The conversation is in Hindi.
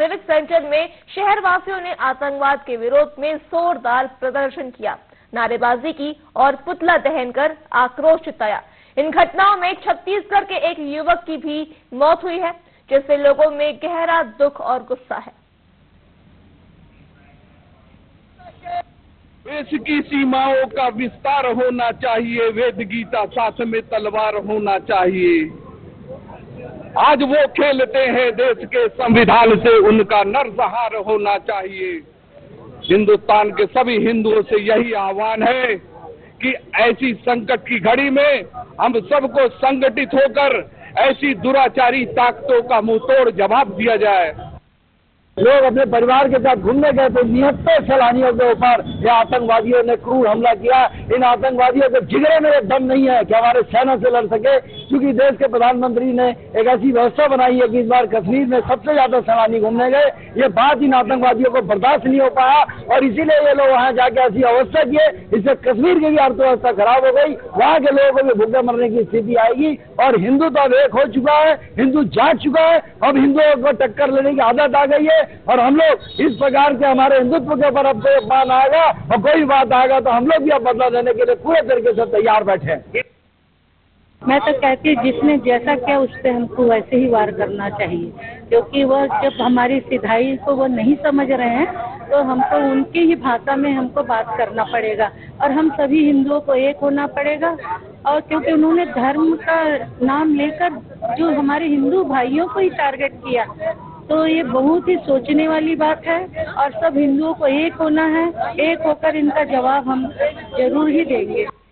सिविक सेंटर में शहरवासियों ने आतंकवाद के विरोध में जोरदार प्रदर्शन किया, नारेबाजी की और पुतला दहन कर आक्रोश जताया। इन घटनाओं में छत्तीसगढ़ के एक युवक की भी मौत हुई है, जिससे लोगों में गहरा दुख और गुस्सा है। देश की सीमाओं का विस्तार होना चाहिए, वेद गीता साथ में तलवार होना चाहिए। आज वो खेलते हैं देश के संविधान से, उनका नरसंहार होना चाहिए। हिंदुस्तान के सभी हिंदुओं से यही आह्वान है कि ऐसी संकट की घड़ी में हम सबको संगठित होकर ऐसी दुराचारी ताकतों का मुंहतोड़ जवाब दिया जाए। लोग अपने परिवार के साथ घूमने गए थे, 69 सैलानियों के ऊपर यह आतंकवादियों ने क्रूर हमला किया। इन आतंकवादियों के जिगरे में एक दम नहीं है कि हमारे सेना से लड़ सके, क्योंकि देश के प्रधानमंत्री ने एक ऐसी व्यवस्था बनाई है कि इस बार कश्मीर में सबसे ज्यादा सैलानी घूमने गए। ये बात इन आतंकवादियों को बर्दाश्त नहीं हो पाया और इसीलिए ये लोग वहाँ जाके ऐसी अवस्था किए, इससे कश्मीर की भी अर्थव्यवस्था खराब हो गई, वहाँ के लोगों को भी भूखे मरने की स्थिति आएगी। और हिंदू तो अब एक हो चुका है, हिंदू जाग चुका है, अब हिंदुओं को टक्कर लेने की आदत आ गई है। और हम लोग इस प्रकार के हमारे हिंदुत्व के ऊपर अब कोई अपमान आएगा और कोई बात आएगा तो हम लोग भी अब बदला लेने के लिए पूरे तरीके से तैयार बैठे हैं। मैं तो कहती हूँ जिसने जैसा किया उस पर हमको वैसे ही वार करना चाहिए, क्योंकि वह जब हमारी सिधाई को वो नहीं समझ रहे हैं तो हमको उनकी ही भाषा में हमको बात करना पड़ेगा और हम सभी हिंदुओं को एक होना पड़ेगा। और क्योंकि उन्होंने धर्म का नाम लेकर जो हमारे हिंदू भाइयों को ही टारगेट किया, तो ये बहुत ही सोचने वाली बात है और सब हिंदुओं को एक होना है। एक होकर इनका जवाब हम जरूर ही देंगे।